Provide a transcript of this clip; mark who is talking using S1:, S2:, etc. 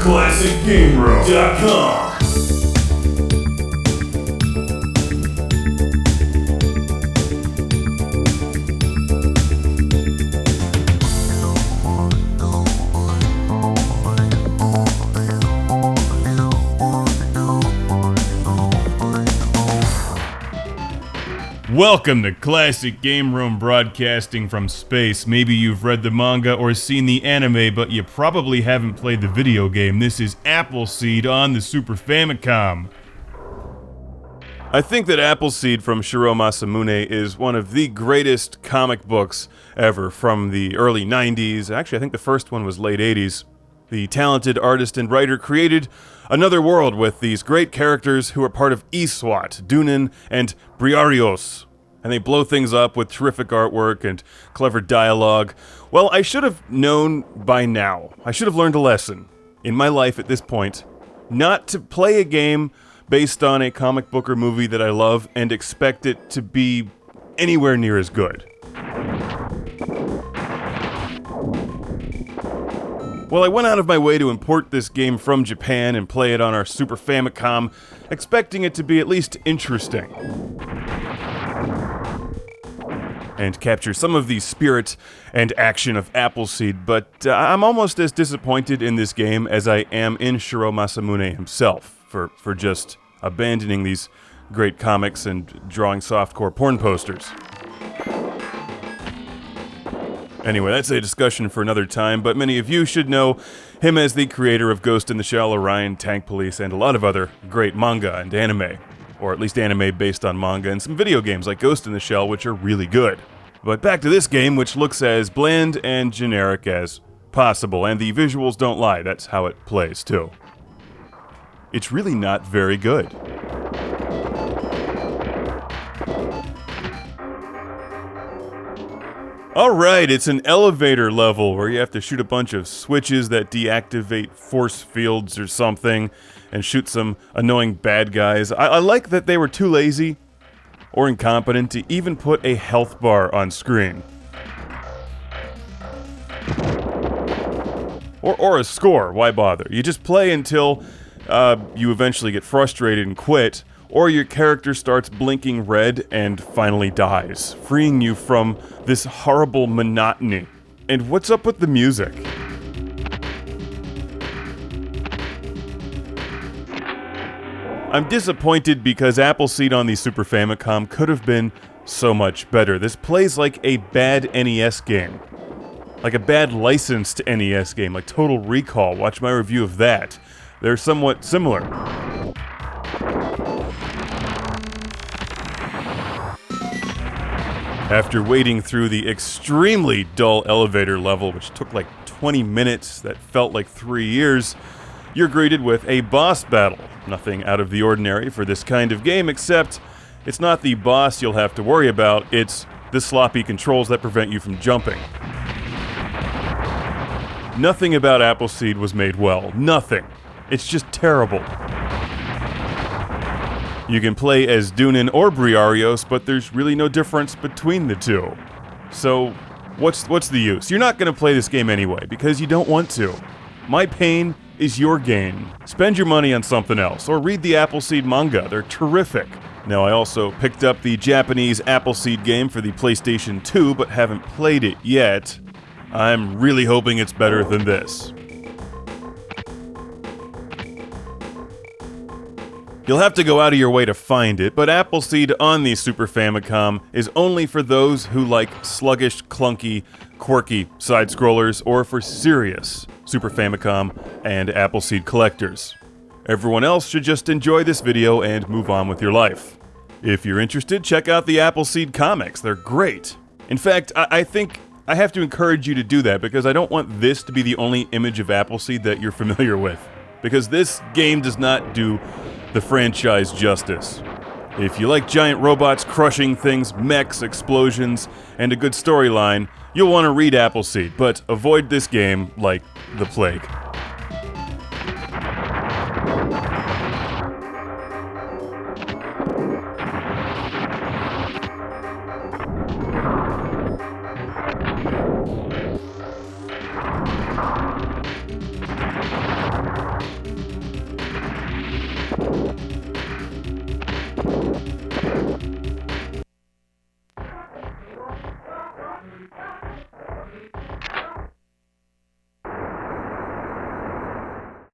S1: ClassicGameRoom.com.
S2: Welcome to Classic Game Room, broadcasting from space. Maybe you've read the manga or seen the anime, but you probably haven't played the video game. This is Appleseed on the Super Famicom. I think that Appleseed from Shiro Masamune is one of the greatest comic books ever from the early 90s. Actually, I think the first one was late 80s. The talented artist and writer created another world with these great characters who are part of Iswat, Dunin, and Briarios. And they blow things up with terrific artwork and clever dialogue. Well, I should have known by now. I should have learned a lesson in my life at this point, not to play a game based on a comic book or movie that I love and expect it to be anywhere near as good. Well, I went out of my way to import this game from Japan and play it on our Super Famicom, expecting it to be at least interesting and capture some of the spirit and action of Appleseed, but I'm almost as disappointed in this game as I am in Shiro Masamune himself for just abandoning these great comics and drawing softcore porn posters. Anyway, that's a discussion for another time, but many of you should know him as the creator of Ghost in the Shell, Orion, Tank Police, and a lot of other great manga and anime. Or at least anime based on manga, and some video games like Ghost in the Shell, which are really good. But back to this game, which looks as bland and generic as possible, and the visuals don't lie, that's how it plays too. It's really not very good. Alright, it's an elevator level where you have to shoot a bunch of switches that deactivate force fields or something, and shoot some annoying bad guys. I like that they were too lazy or incompetent to even put a health bar on screen. Or a score, why bother? You just play until you eventually get frustrated and quit, or your character starts blinking red and finally dies, freeing you from this horrible monotony. And what's up with the music? I'm disappointed because Appleseed on the Super Famicom could have been so much better. This plays like a bad NES game. Like a bad licensed NES game, like Total Recall. Watch my review of that. They're somewhat similar. After wading through the extremely dull elevator level, which took like 20 minutes, that felt like 3 years, you're greeted with a boss battle. Nothing out of the ordinary for this kind of game, except it's not the boss you'll have to worry about, it's the sloppy controls that prevent you from jumping. Nothing about Appleseed was made well. Nothing. It's just terrible. You can play as Dunin or Briarios, but there's really no difference between the two. So, what's the use? You're not going to play this game anyway, because you don't want to. My pain is your gain. Spend your money on something else, or read the Appleseed manga. They're terrific. Now, I also picked up the Japanese Appleseed game for the PlayStation 2, but haven't played it yet. I'm really hoping it's better than this. You'll have to go out of your way to find it, but Appleseed on the Super Famicom is only for those who like sluggish, clunky, quirky side-scrollers, or for serious Super Famicom and Appleseed collectors. Everyone else should just enjoy this video and move on with your life. If you're interested, check out the Appleseed comics. They're great. In fact, I think I have to encourage you to do that because I don't want this to be the only image of Appleseed that you're familiar with. Because this game does not do the franchise justice. If you like giant robots crushing things, mechs, explosions, and a good storyline, you'll want to read Appleseed, but avoid this game like the plague.